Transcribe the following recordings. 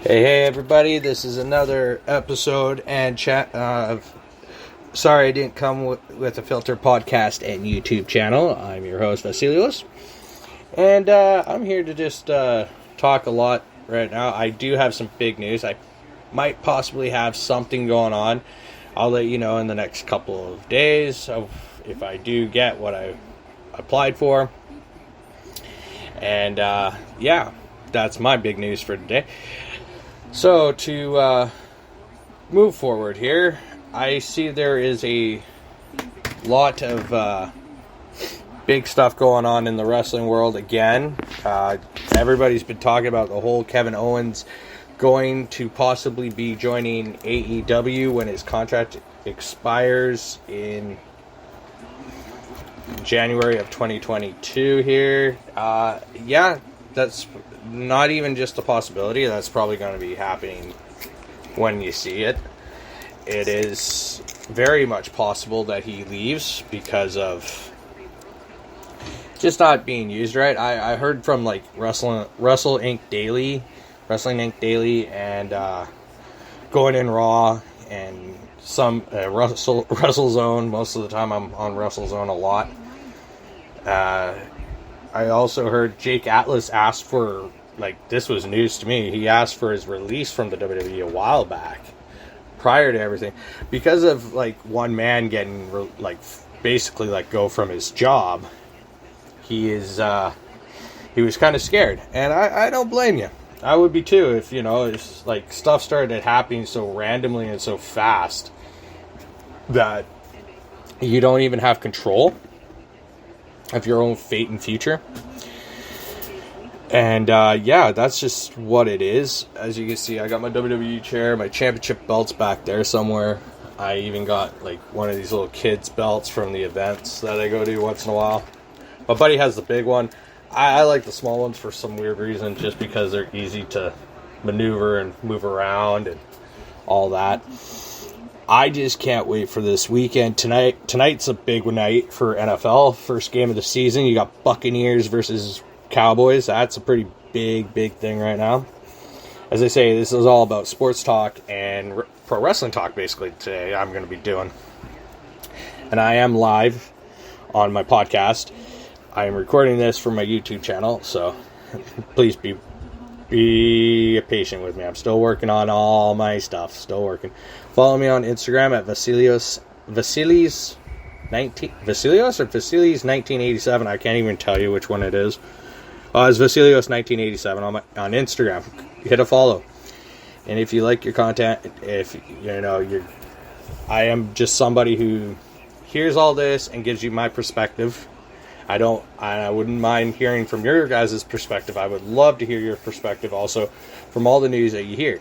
Hey, everybody, this is another episode and chat of Sorry I Didn't Come with a Filter podcast and YouTube channel. I'm your host, Vasilios, and I'm here to just talk a lot right now. I do have some big news. I might possibly have something going on. I'll let you know in the next couple of days if I do get what I applied for. And yeah, that's my big news for today. So, to move forward here, I see there is a lot of big stuff going on in the wrestling world again. Everybody's been talking about the whole Kevin Owens going to possibly be joining AEW when his contract expires in January of 2022 here. Yeah, that's not even just a possibility. That's probably going to be happening when you see it. It is very much possible that he leaves because of just not being used right. I heard from like Wrestle Inc. Daily, and Going in Raw, and some WrestleZone. Most of the time I'm on WrestleZone a lot. I also heard Jake Atlas asked for, like, this was news to me, he asked for his release from the WWE a while back, prior to everything, because of, like, one man getting, basically let go from his job. He was kind of scared, and I don't blame you. I would be too, if, if, like, stuff started happening so randomly and so fast that you don't even have control of your own fate and future. And yeah, that's just what it is. As you can see, I got my WWE chair, my championship belts back there somewhere. I even got like one of these little kids belts from the events that I go to once in a while. My buddy has the big one. I like the small ones for some weird reason, just because they're easy to maneuver and move around and all that. I just can't wait for this weekend. Tonight's a big night for NFL. First game of the season. You got Buccaneers versus Cowboys. That's a pretty big thing right now. As I say, this is all about sports talk and pro wrestling talk, basically, today I'm going to be doing. And I am live on my podcast. I am recording this for my YouTube channel, so please be patient with me. I'm still working on all my stuff. Still working. Follow me on Instagram at Vasilios or Vasilios 1987. I can't even tell you which one it is. It's Vasilios 1987 on Instagram. Hit a follow. And if you like your content, I am just somebody who hears all this and gives you my perspective. I wouldn't mind hearing from your guys' perspective. I would love to hear your perspective also from all the news that you hear.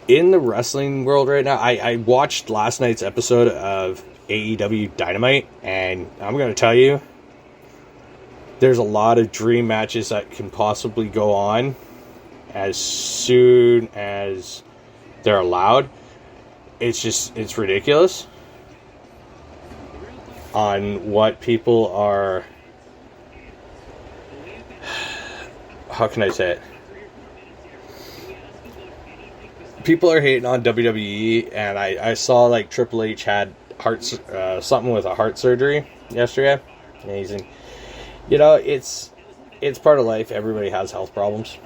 In the wrestling world right now, I watched last night's episode of AEW Dynamite, and I'm going to tell you, there's a lot of dream matches that can possibly go on as soon as they're allowed. It's ridiculous on what people are, how can I say it? People are hating on WWE, and I saw like Triple H had something with a heart surgery yesterday. Amazing. It's part of life. Everybody has health problems.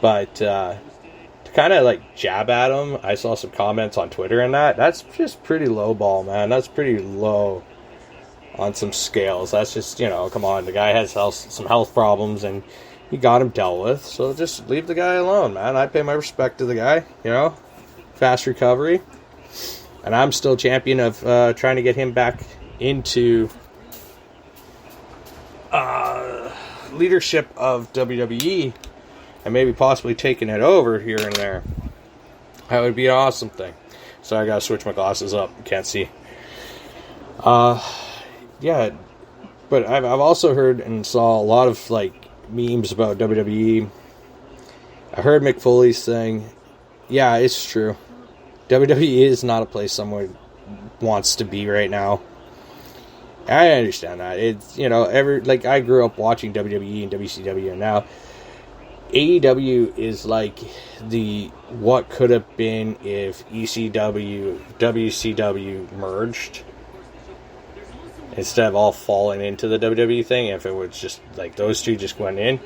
But to kind of like jab at him, I saw some comments on Twitter and that's just pretty low ball, man. That's pretty low on some scales. That's just, come on, the guy has some health problems and he got him dealt with, so just leave the guy alone, man. I pay my respect to the guy, fast recovery, and I'm still champion of trying to get him back into leadership of WWE and maybe possibly taking it over here and there. That would be an awesome thing. So I gotta switch my glasses up. You can't see. Yeah, but I've also heard and saw a lot of like memes about WWE. I heard Mick Foley saying, yeah, it's true. WWE is not a place someone wants to be right now. I understand that. It's, I grew up watching WWE and WCW, and now AEW is like the what could have been if ECW, WCW merged instead of all falling into the WWE thing. If it was just like those two just went in,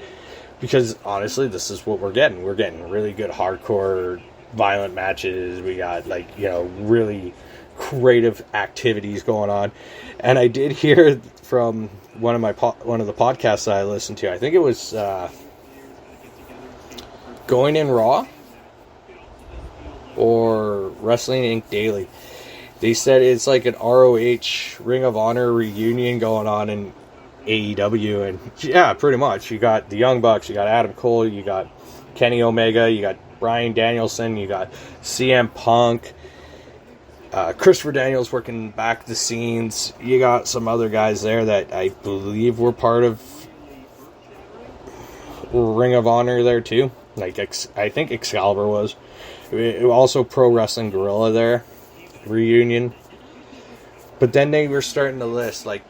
because honestly, this is what we're getting. We're getting really good hardcore, violent matches. We got really creative activities going on. And I did hear from one of the podcasts that I listened to. I think it was Going in Raw or Wrestling Inc. Daily. They said it's like an ROH Ring of Honor reunion going on in AEW, and yeah, pretty much. You got the Young Bucks, you got Adam Cole, you got Kenny Omega, you got Bryan Danielson, you got CM Punk, Christopher Daniels working back the scenes. You got some other guys there that I believe were part of Ring of Honor there too. Like I think Excalibur was. Also Pro Wrestling Guerrilla there. Reunion. But then they were starting to list, like,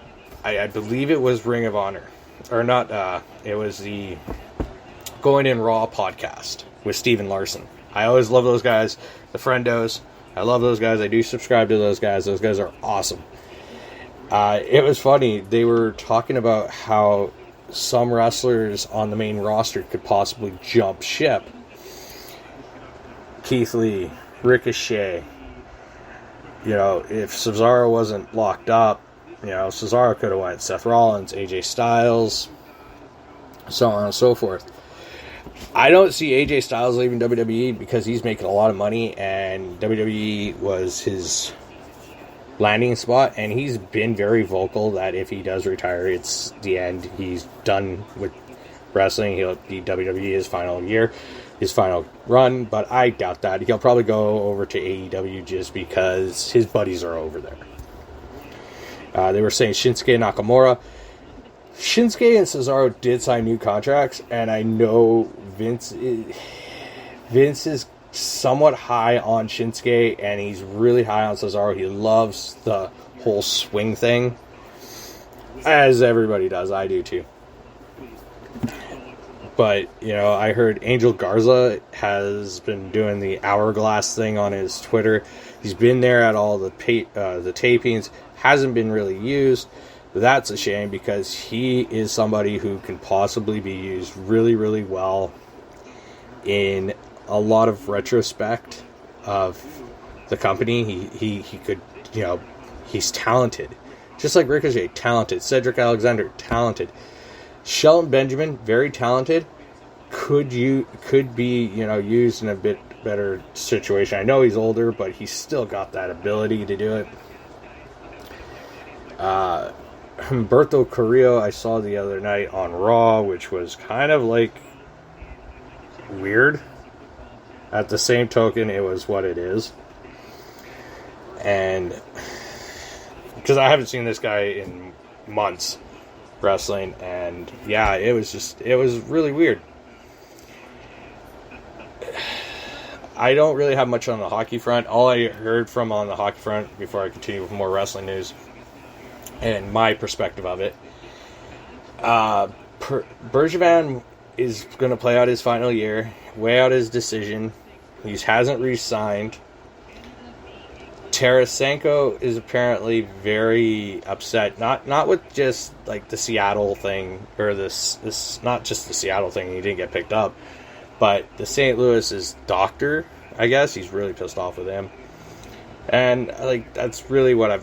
I believe it was Ring of Honor. Or not, it was the Going in Raw podcast with Steven Larson. I always love those guys. The Friendos. I love those guys. I do subscribe to those guys. Those guys are awesome. It was funny. They were talking about how some wrestlers on the main roster could possibly jump ship. Keith Lee, Ricochet. If Cesaro wasn't locked up, Cesaro could have went. Seth Rollins, AJ Styles, so on and so forth. I don't see AJ Styles leaving WWE because he's making a lot of money, and WWE was his landing spot, and he's been very vocal that if he does retire, it's the end. He's done with wrestling. He'll be WWE his final year, his final run, but I doubt that. He'll probably go over to AEW just because his buddies are over there. They were saying Shinsuke Nakamura. Shinsuke and Cesaro did sign new contracts, and I know Vince is somewhat high on Shinsuke, and he's really high on Cesaro. He loves the whole swing thing, as everybody does. I do too. But, I heard Angel Garza has been doing the hourglass thing on his Twitter. He's been there at all the tapings. Hasn't been really used. That's a shame because he is somebody who can possibly be used really, really well in a lot of retrospect of the company. He could, he's talented. Just like Ricochet, talented. Cedric Alexander, talented. Shelton Benjamin, very talented, could be used in a bit better situation. I know he's older, but he's still got that ability to do it. Humberto Carrillo I saw the other night on Raw, which was kind of like weird. At the same token, it was what it is. And because I haven't seen this guy in months wrestling, and yeah, it was really weird. I don't really have much on the hockey front. All I heard from on the hockey front, before I continue with more wrestling news and my perspective of it, Bergevin is going to play out his final year, weigh out his decision. He hasn't re-signed. Tarasenko is apparently very upset, not with just like the Seattle thing, or this not just the Seattle thing, he didn't get picked up, but the St. Louis's doctor, I guess, he's really pissed off with him. And like that's really what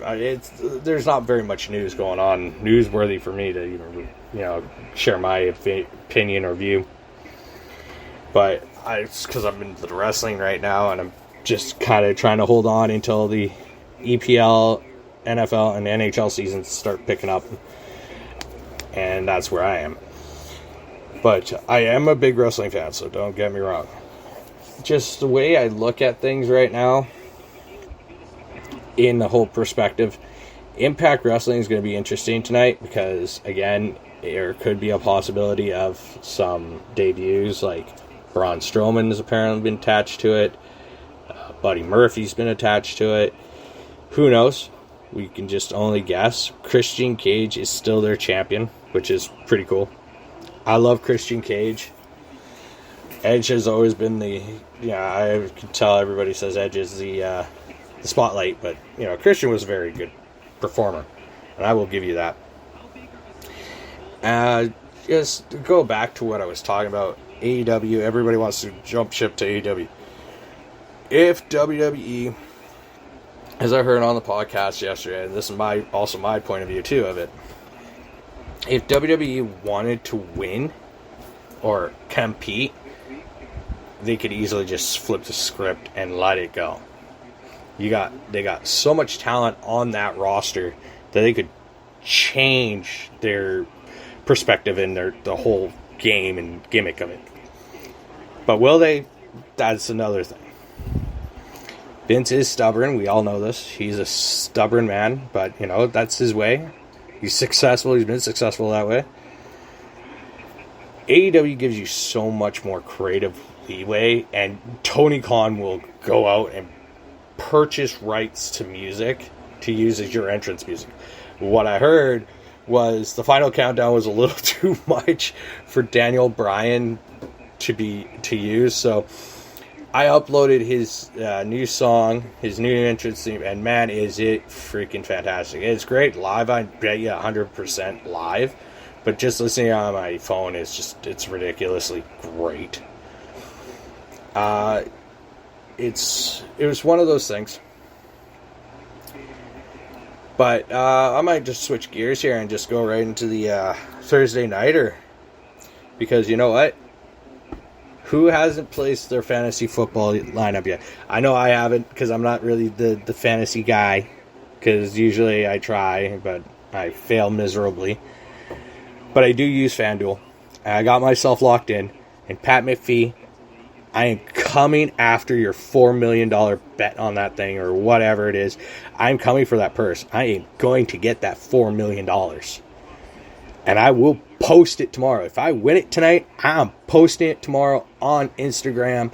there's not very much news going on, newsworthy for me to even share my opinion or view. But it's because I'm into the wrestling right now, and I'm just kind of trying to hold on until the EPL, NFL, and NHL seasons start picking up. And that's where I am. But I am a big wrestling fan, so don't get me wrong. Just the way I look at things right now, in the whole perspective, Impact Wrestling is going to be interesting tonight because, again, there could be a possibility of some debuts, like Braun Strowman has apparently been attached to it. Buddy Murphy's been attached to it. Who knows? We can just only guess. Christian Cage is still their champion, which is pretty cool. I love Christian Cage. Edge has always been I can tell everybody says Edge is the spotlight, but Christian was a very good performer, and I will give you that. Just to go back to what I was talking about, AEW, everybody wants to jump ship to AEW. If WWE, as I heard on the podcast yesterday, and this is also my point of view too of it, if WWE wanted to win or compete, they could easily just flip the script and let it go. They got so much talent on that roster that they could change their perspective in the whole game and gimmick of it. But will they? That's another thing. Vince is stubborn. We all know this. He's a stubborn man, but that's his way. He's successful. He's been successful that way. AEW gives you so much more creative leeway, and Tony Khan will go out and purchase rights to music to use as your entrance music. What I heard was the Final Countdown was a little too much for Daniel Bryan to use, so I uploaded his new song, his new entrance theme, and man, is it freaking fantastic. It's great live. I bet you 100% live, but just listening on my phone is it's ridiculously great. It was one of those things. But I might just switch gears here and just go right into the Thursday Nighter. Because you know what? Who hasn't placed their fantasy football lineup yet? I know I haven't, because I'm not really the fantasy guy. Because usually I try, but I fail miserably. But I do use FanDuel. I got myself locked in. And Pat McPhee, I am coming after your $4 million bet on that thing or whatever it is. I'm coming for that purse. I am going to get that $4 million. And I will post it tomorrow. If I win it tonight, I'm posting it tomorrow on Instagram,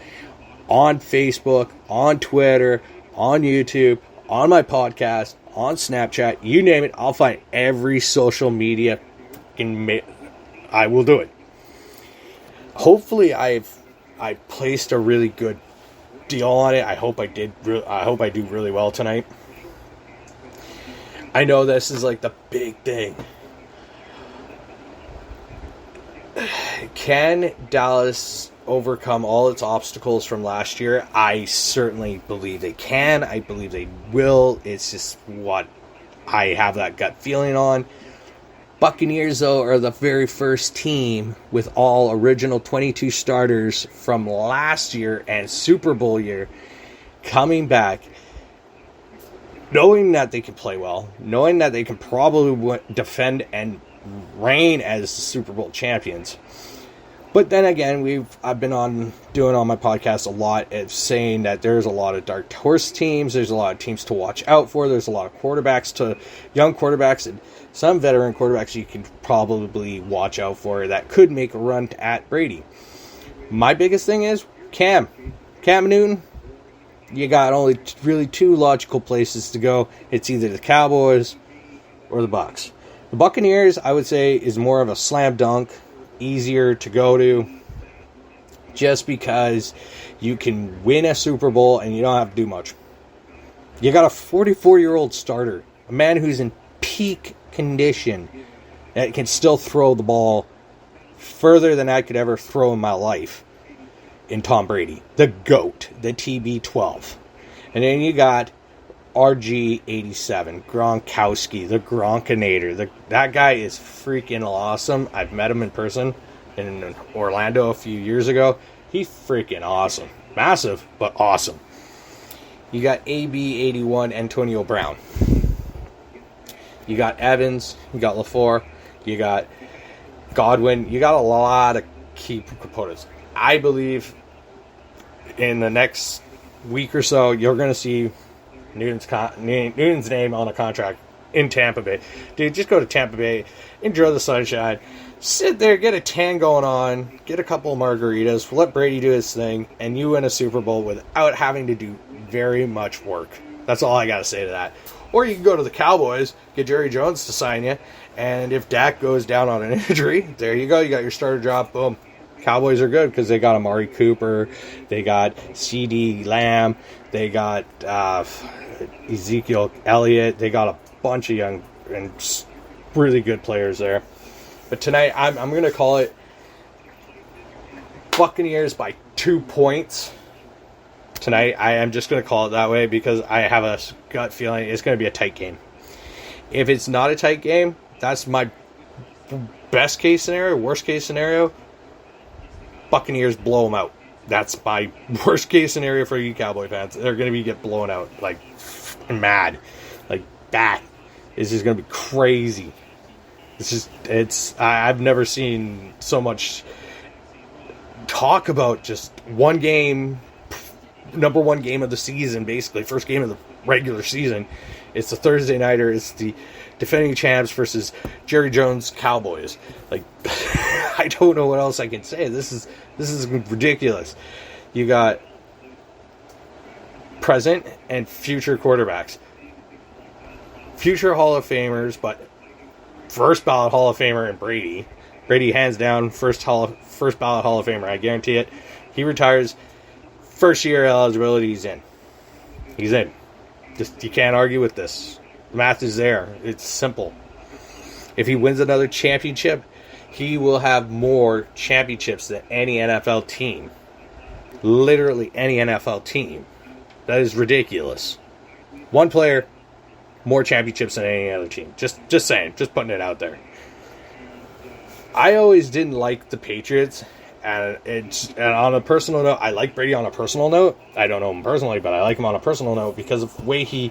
on Facebook, on Twitter, on YouTube, on my podcast, on Snapchat. You name it, I'll find every social media. I will do it. Hopefully I placed a really good deal on it. I hope I do really well tonight. I know this is like the big thing. Can Dallas overcome all its obstacles from last year? I certainly believe they can. I believe they will. It's just what I have that gut feeling on. Buccaneers, though, are the very first team with all original 22 starters from last year and Super Bowl year coming back, knowing that they can play well, knowing that they can probably defend and reign as the Super Bowl champions. But then again, I've been doing on my podcast a lot of saying that there's a lot of dark horse teams, there's a lot of teams to watch out for, there's a lot of young quarterbacks, and some veteran quarterbacks you can probably watch out for that could make a run at Brady. My biggest thing is Cam Newton. You got only really two logical places to go. It's either the Cowboys or the Bucs. The Buccaneers, I would say, is more of a slam dunk, easier to go to, just because you can win a Super Bowl and you don't have to do much. You got a 44-year-old starter, a man who's in peak condition, that can still throw the ball further than I could ever throw in my life, in Tom Brady, the GOAT, the TB12. And then you got RG87, Gronkowski, the Gronkinator. That guy is freaking awesome. I've met him in person in Orlando a few years ago. He's freaking awesome. Massive, but awesome. You got AB81, Antonio Brown. You got Evans. You got LaFleur. You got Godwin. You got a lot of key components. I believe in the next week or so, you're going to see Newton's name on a contract in Tampa Bay. Dude, just go to Tampa Bay, enjoy the sunshine, sit there, get a tan going on, get a couple of margaritas, let Brady do his thing, and you win a Super Bowl without having to do very much work. That's all I got to say to that. Or you can go to the Cowboys, get Jerry Jones to sign you, and if Dak goes down on an injury, there you go. You got your starter job. Boom. Cowboys are good because they got Amari Cooper, they got CeeDee Lamb, they got Ezekiel Elliott, they got a bunch of young and really good players there. But tonight, I'm going to call it Buccaneers by 2 points. Tonight, I am just going to call it that way because I have a gut feeling it's going to be a tight game. If it's not a tight game, that's my best case scenario. Worst case scenario, Buccaneers blow them out. That's my worst case scenario for you Cowboy fans. They're going to get blown out like mad, like that. This is going to be crazy. I've never seen so much talk about just one game, number one game of the season, basically first game of the regular season. It's the Thursday nighter. It's the defending champs versus Jerry Jones Cowboys. Like, I don't know what else I can say. This is ridiculous. You got present and future quarterbacks, future Hall of Famers, but first ballot Hall of Famer in Brady. Brady, hands down, first ballot Hall of Famer. I guarantee it. He retires. First year eligibility, he's in. He's in. Just, you can't argue with this. Math is there. It's simple. If he wins another championship, he will have more championships than any NFL team. Literally any NFL team. That is ridiculous. One player, more championships than any other team. Just saying. Just putting it out there. I always didn't like the Patriots. And on a personal note, I like Brady on a personal note. I don't know him personally, but I like him on a personal note because of the way he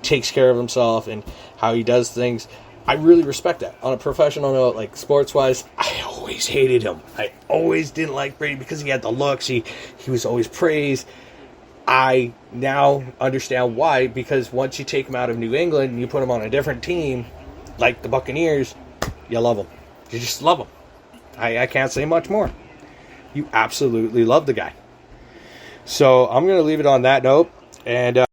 takes care of himself and how he does things. I really respect that. On a professional note, like sports-wise, I always hated him. I always didn't like Brady because he had the looks. He was always praised. I now understand why, because once you take him out of New England and you put him on a different team, like the Buccaneers, you love him. You just love him. I can't say much more. You absolutely love the guy. So I'm going to leave it on that note. And